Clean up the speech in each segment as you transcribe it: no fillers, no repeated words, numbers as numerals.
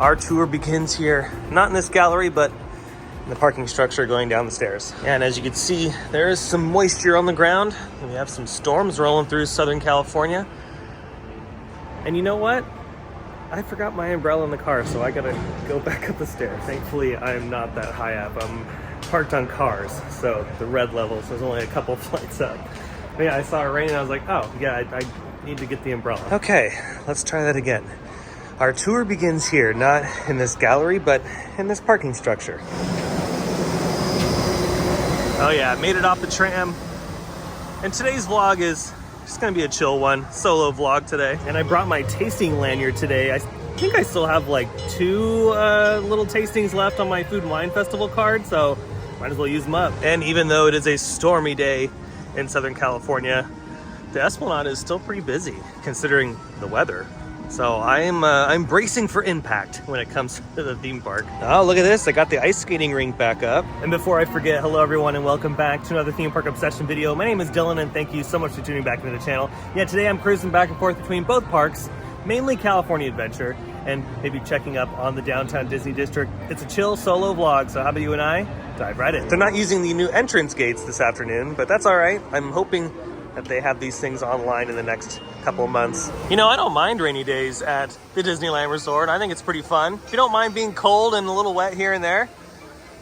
Our tour begins here, not in this gallery, but in the parking structure going down the stairs. And as you can see, there is some moisture on the ground. We have some storms rolling through Southern California. And you know what? I forgot my umbrella in the car, so I gotta go back up the stairs. Thankfully, I'm not that high up. I'm parked on cars, so the red level, so there's only a couple flights up. But yeah, I saw it raining, and I was like, oh, yeah, I need to get the umbrella. Okay, let's try that again. Our tour begins here, not in this gallery, but in this parking structure. Oh yeah, made it off the tram. And today's vlog is just gonna be a chill one, solo vlog today. And I brought my tasting lanyard today. I think I still have like 2 little tastings left on my Food and Wine Festival card, so might as well use them up. And even though it is a stormy day in Southern California, the Esplanade is still pretty busy considering the weather. So I'm bracing for impact when it comes to the theme park. Oh, look at this. I got the ice skating rink back up. And before I forget, hello everyone and welcome back to another Theme Park Obsession video. My name is Dylan and thank you so much for tuning back into the channel. Yeah, today I'm cruising back and forth between both parks, mainly California Adventure, and maybe checking up on the downtown Disney district. It's a chill solo vlog, so how about you and I dive right in. They're not using the new entrance gates this afternoon, but that's all right. I'm hoping that they have these things online in the next couple of months. You know, I don't mind rainy days at the Disneyland Resort. I think it's pretty fun. If you don't mind being cold and a little wet here and there,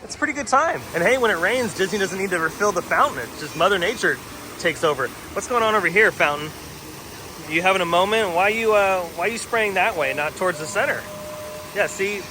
it's a pretty good time. And hey, when it rains, Disney doesn't need to refill the fountain. It's just Mother Nature takes over. What's going on over here, fountain? You having a moment? Why are you spraying that way, not towards the center? Yeah, see,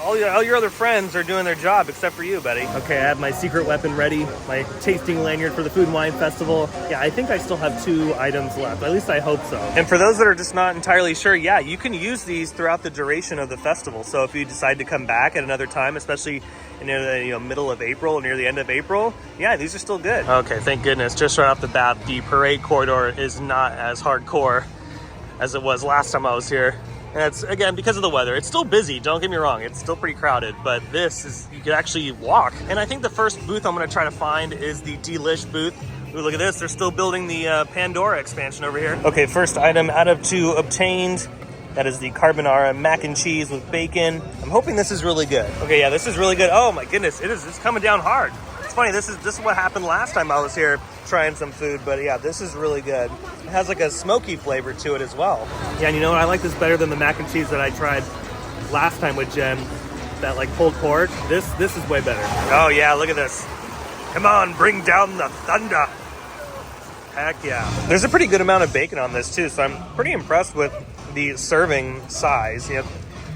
all your other friends are doing their job except for you, buddy. Okay, I have my secret weapon ready, my tasting lanyard for the Food and Wine Festival. Yeah, I think I still have 2 items left. At least I hope so. And for those that are just not entirely sure, yeah, you can use these throughout the duration of the festival. So if you decide to come back at another time, especially near the middle of April, near the end of April, yeah, these are still good. Okay, thank goodness. Just right off the bat, the parade corridor is not as hardcore as it was last time I was here. And it's, again, because of the weather. It's still busy, don't get me wrong. It's still pretty crowded, but this is, you can actually walk. And I think the first booth I'm gonna try to find is the Delish booth. Ooh, look at this, they're still building the Pandora expansion over here. Okay, first item out of 2 obtained. That is the carbonara mac and cheese with bacon. I'm hoping this is really good. Okay, yeah, this is really good. Oh my goodness, it's coming down hard. It's funny, this is what happened last time I was here trying some food, but yeah, this is really good. It has like a smoky flavor to it as well. Yeah, and you know what? I like this better than the mac and cheese that I tried last time with Jen, that like pulled pork. This is way better. Oh yeah, look at this. Come on, bring down the thunder. Heck yeah. There's a pretty good amount of bacon on this too, so I'm pretty impressed with the serving size. You know,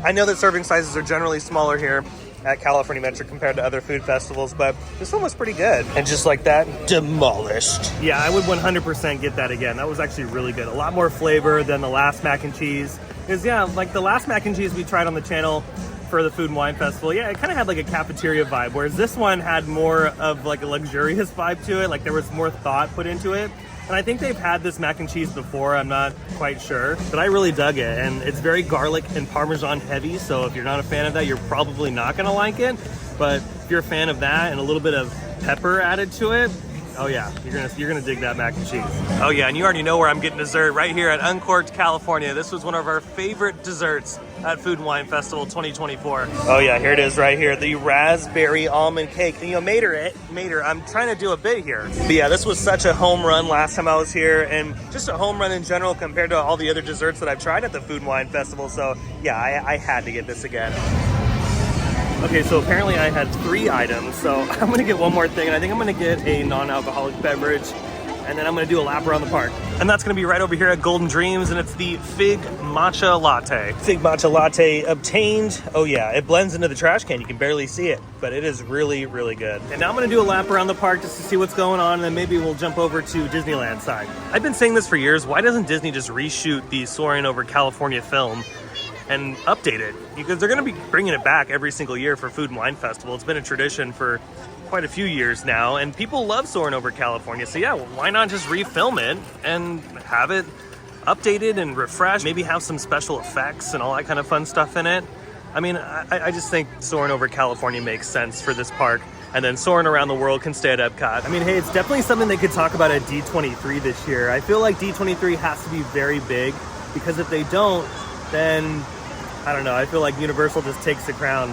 I know that serving sizes are generally smaller here at California Adventure compared to other food festivals, but this one was pretty good. And just like that, demolished. Yeah, I would 100% get that again. That was actually really good. A lot more flavor than the last mac and cheese. Because yeah, like the last mac and cheese we tried on the channel for the Food and Wine Festival, yeah, it kind of had like a cafeteria vibe, whereas this one had more of like a luxurious vibe to it. Like there was more thought put into it. And I think they've had this mac and cheese before, I'm not quite sure, but I really dug it. And it's very garlic and Parmesan heavy, so if you're not a fan of that, you're probably not gonna like it. But if you're a fan of that and a little bit of pepper added to it, oh yeah, you're gonna dig that mac and cheese. Oh yeah, and you already know where I'm getting dessert, right here at Uncorked, California. This was one of our favorite desserts at Food and Wine Festival 2024. Oh yeah, here it is right here, the raspberry almond cake. And you know, Mater, I'm trying to do a bit here. But yeah, this was such a home run last time I was here, and just a home run in general compared to all the other desserts that I've tried at the Food and Wine Festival. So yeah, I had to get this again. Okay, so apparently I had 3 items, so I'm gonna get one more thing, and I think I'm gonna get a non-alcoholic beverage, and then I'm gonna do a lap around the park. And that's gonna be right over here at Golden Dreams, and it's the Fig Matcha Latte. Fig Matcha Latte obtained. Oh yeah, it blends into the trash can. You can barely see it, but it is really, really good. And now I'm gonna do a lap around the park just to see what's going on, and then maybe we'll jump over to Disneyland side. I've been saying this for years. Why doesn't Disney just reshoot the Soaring Over California film and update it? Because they're going to be bringing it back every single year for Food and Wine Festival. It's been a tradition for quite a few years now, and people love Soaring Over California. So yeah, why not just refilm it and have it updated and refreshed? Maybe have some special effects and all that kind of fun stuff in it. I mean, I just think Soaring Over California makes sense for this park, and then Soaring Around the World can stay at Epcot. I mean, hey, it's definitely something they could talk about at D23 this year. I feel like D23 has to be very big, because if they don't, then I don't know. I feel like Universal just takes the crown.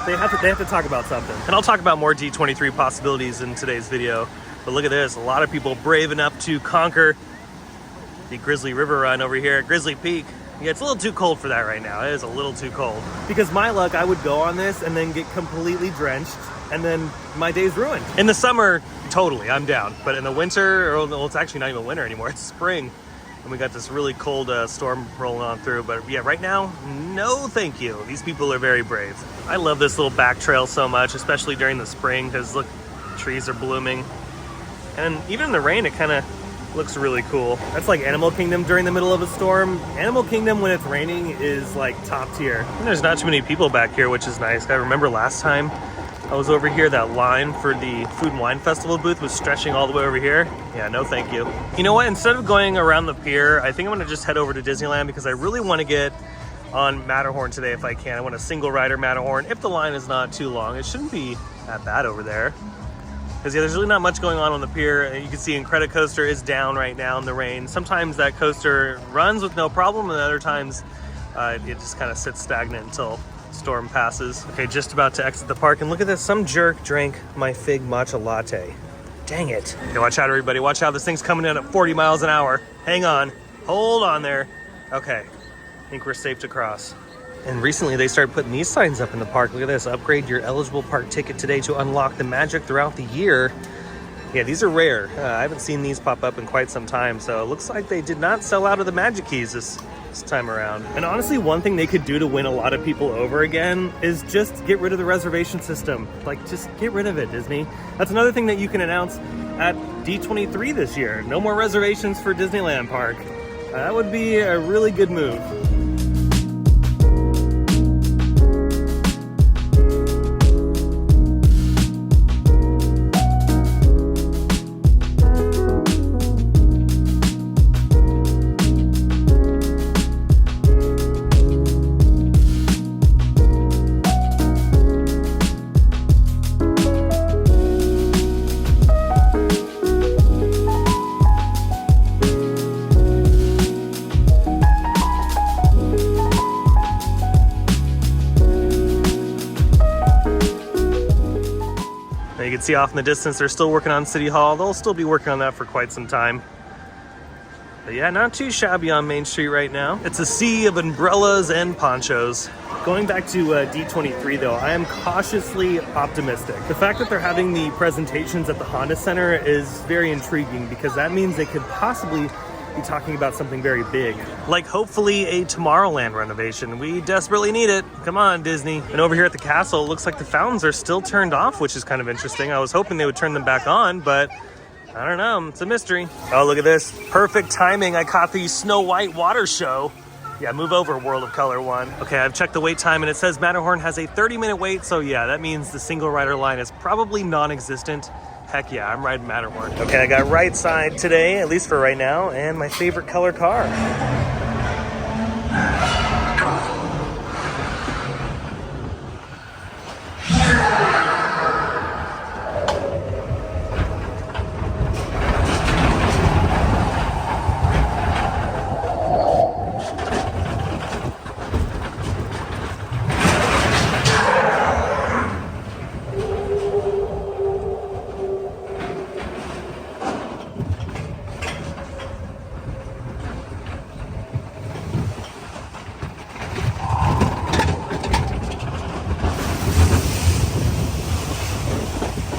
They have to talk about something. And I'll talk about more D23 possibilities in today's video. But look at this, a lot of people brave enough to conquer the Grizzly River Run over here at Grizzly Peak. Yeah, it's a little too cold for that right now. It is a little too cold. Because my luck, I would go on this and then get completely drenched and then my day's ruined. In the summer, totally, I'm down. But in the winter, or well, it's actually not even winter anymore, it's spring. And we got this really cold storm rolling on through. But yeah, right now, no thank you. These people are very brave. I love this little back trail so much, especially during the spring, because look, trees are blooming. And even in the rain, it kind of looks really cool. That's like Animal Kingdom during the middle of a storm. Animal Kingdom when it's raining is like top tier. And there's not too many people back here, which is nice. I remember last time I was over here, that line for the Food and Wine Festival booth was stretching all the way over here. Yeah, no thank you. You know what, instead of going around the pier, I think I'm gonna just head over to Disneyland because I really wanna get on Matterhorn today if I can. I want a single rider Matterhorn if the line is not too long. It shouldn't be that bad over there. Because yeah, there's really not much going on the pier. You can see Incredicoaster is down right now in the rain. Sometimes that coaster runs with no problem, and other times it just kind of sits stagnant until storm passes. Okay, just about to exit the park, and look at this. Some jerk drank my fig matcha latte. Dang it. Okay, watch out, everybody. Watch out. This thing's coming in at 40 miles an hour. Hang on. Hold on there. Okay, I think we're safe to cross. And recently they started putting these signs up in the park. Look at this, upgrade your eligible park ticket today to unlock the magic throughout the year. Yeah, these are rare. I haven't seen these pop up in quite some time, so it looks like they did not sell out of the magic keys this time around. And honestly, one thing they could do to win a lot of people over again is just get rid of the reservation system. Like, just get rid of it, Disney. That's another thing that you can announce at D23 this year. No more reservations for Disneyland Park. That would be a really good move. You can see off in the distance, they're still working on City Hall. They'll still be working on that for quite some time. But yeah, not too shabby on Main Street right now. It's a sea of umbrellas and ponchos. Going back to D23 though, I am cautiously optimistic. The fact that they're having the presentations at the Honda Center is very intriguing because that means they could possibly be talking about something very big. Like hopefully a Tomorrowland renovation. We desperately need it. Come on, Disney. And over here at the castle, it looks like the fountains are still turned off, which is kind of interesting. I was hoping they would turn them back on, but I don't know, it's a mystery. Oh, look at this, perfect timing. I caught the Snow White water show. Yeah, move over, World of Color 1. Okay, I've checked the wait time and it says Matterhorn has a 30-minute wait, so yeah, that means the single rider line is probably non-existent. Heck yeah, I'm riding Matterhorn. Okay, I got right side today, at least for right now, and my favorite color car.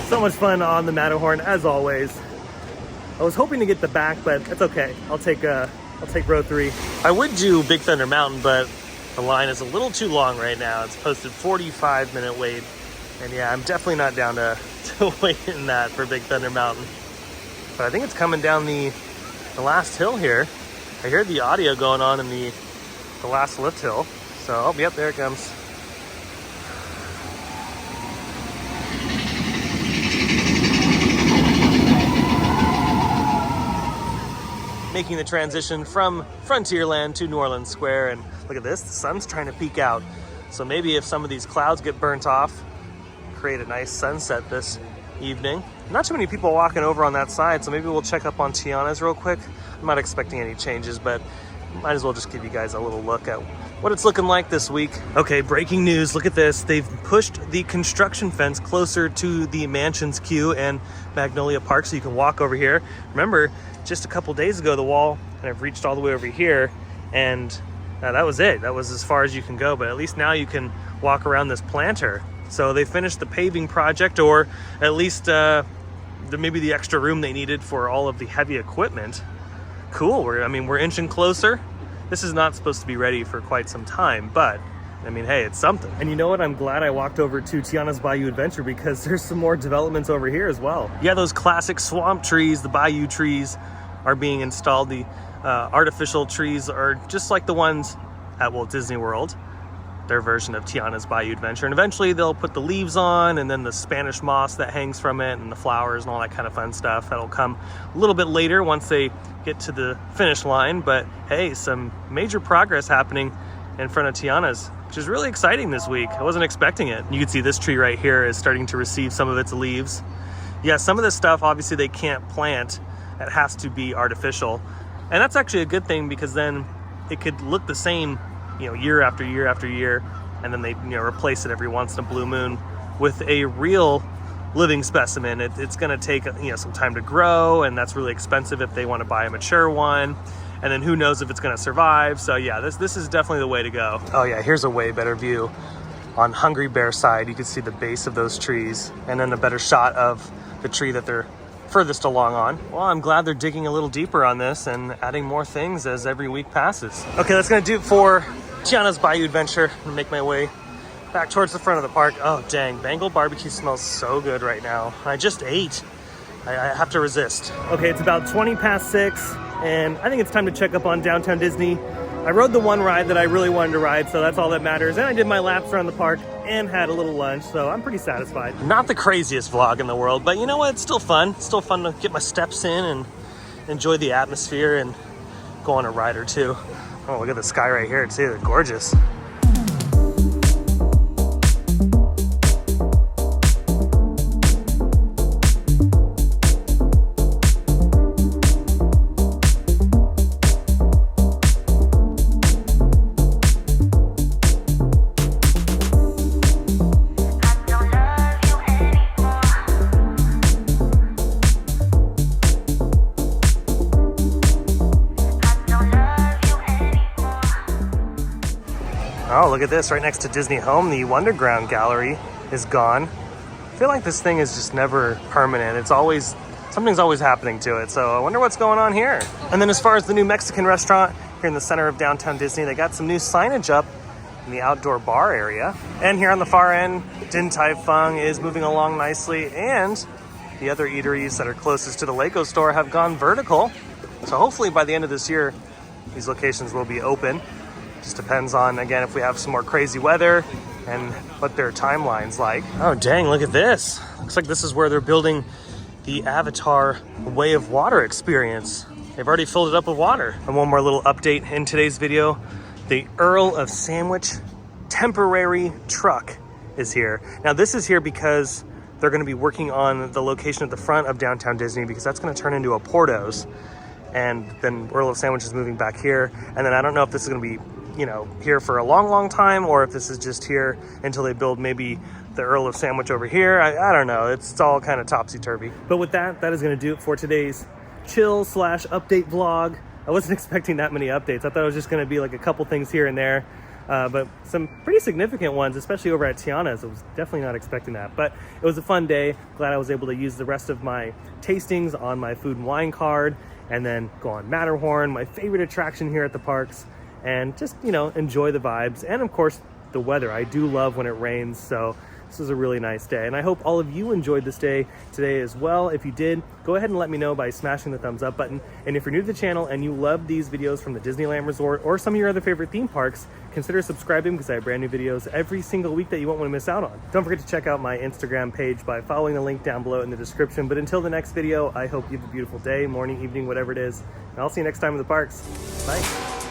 So much fun on the Matterhorn as always. I was hoping to get the back, but it's okay. I'll take row 3. I would do Big Thunder Mountain, but the line is a little too long right now. It's posted 45-minute wait, and yeah, I'm definitely not down to wait in that for Big Thunder Mountain. But I think it's coming down the last hill here. I hear the audio going on in the last lift hill. So, oh, yep, there it comes. Making the transition from Frontierland to New Orleans Square, and look at this, the sun's trying to peek out. So maybe if some of these clouds get burnt off, create a nice sunset this evening. Not too many people walking over on that side, so maybe we'll check up on Tiana's real quick. I'm not expecting any changes, but might as well just give you guys a little look at what it's looking like this week. Okay, breaking news, look at this. They've pushed the construction fence closer to the Mansions queue and Magnolia Park so you can walk over here. Remember, just a couple days ago, the wall kind of reached all the way over here, and that was it. That was as far as you can go, but at least now you can walk around this planter. So they finished the paving project, or at least maybe the extra room they needed for all of the heavy equipment. Cool, we're inching closer. This is not supposed to be ready for quite some time, but I mean, hey, it's something. And you know what? I'm glad I walked over to Tiana's Bayou Adventure because there's some more developments over here as well. Yeah, those classic swamp trees, the bayou trees are being installed. The artificial trees are just like the ones at Walt Disney World, their version of Tiana's Bayou Adventure. And eventually they'll put the leaves on, and then the Spanish moss that hangs from it, and the flowers and all that kind of fun stuff. That'll come a little bit later once they get to the finish line. But hey, some major progress happening in front of Tiana's, which is really exciting this week. I wasn't expecting it. You can see this tree right here is starting to receive some of its leaves. Yeah, some of this stuff, obviously they can't plant. It has to be artificial. And that's actually a good thing, because then it could look the same, year after year after year, and then they replace it every once in a blue moon with a real living specimen. It's going to take some time to grow, and that's really expensive if they want to buy a mature one, and then who knows if it's going to survive. So yeah, this is definitely the way to go. Oh yeah, here's a way better view on Hungry Bear side. You can see the base of those trees, and then a better shot of the tree that they're furthest along on. Well, I'm glad they're digging a little deeper on this and adding more things as every week passes. Okay, that's gonna do it for Tiana's Bayou Adventure. I'm gonna make my way back towards the front of the park. Oh dang, Bengal barbecue smells so good right now. I just ate. I have to resist. Okay, it's about 20 past 6, and I think it's time to check up on Downtown Disney. I rode the one ride that I really wanted to ride, so that's all that matters. And I did my laps around the park and had a little lunch, so I'm pretty satisfied. Not the craziest vlog in the world, but you know what? It's still fun. It's still fun to get my steps in and enjoy the atmosphere and go on a ride or two. Oh, look at the sky right here too. They're gorgeous. Oh, look at this, right next to Disney Home, the Wonderground Gallery is gone. I feel like this thing is just never permanent. Something's always happening to it, so I wonder what's going on here. And then as far as the new Mexican restaurant here in the center of Downtown Disney, they got some new signage up in the outdoor bar area. And here on the far end, Din Tai Fung is moving along nicely, and the other eateries that are closest to the Lego store have gone vertical. So hopefully by the end of this year, these locations will be open. Just depends on, again, if we have some more crazy weather and what their timeline's like. Oh, dang, look at this. Looks like this is where they're building the Avatar Way of Water experience. They've already filled it up with water. And one more little update in today's video. The Earl of Sandwich temporary truck is here. Now, this is here because they're going to be working on the location at the front of Downtown Disney, because that's going to turn into a Porto's. And then Earl of Sandwich is moving back here. And then I don't know if this is going to be here for a long time, or if this is just here until they build maybe the Earl of Sandwich over here. I don't know. It's all kind of topsy-turvy. But with that is going to do it for today's chill/update vlog. I wasn't expecting that many updates. I thought it was just going to be like a couple things here and there, but some pretty significant ones, especially over at Tiana's. I was definitely not expecting that, but it was a fun day. Glad I was able to use the rest of my tastings on my food and wine card, and then go on Matterhorn, my favorite attraction here at the parks, and just, enjoy the vibes. And of course, the weather. I do love when it rains, so this was a really nice day. And I hope all of you enjoyed this day today as well. If you did, go ahead and let me know by smashing the thumbs up button. And if you're new to the channel and you love these videos from the Disneyland Resort or some of your other favorite theme parks, consider subscribing, because I have brand new videos every single week that you won't want to miss out on. Don't forget to check out my Instagram page by following the link down below in the description. But until the next video, I hope you have a beautiful day, morning, evening, whatever it is. And I'll see you next time in the parks. Bye.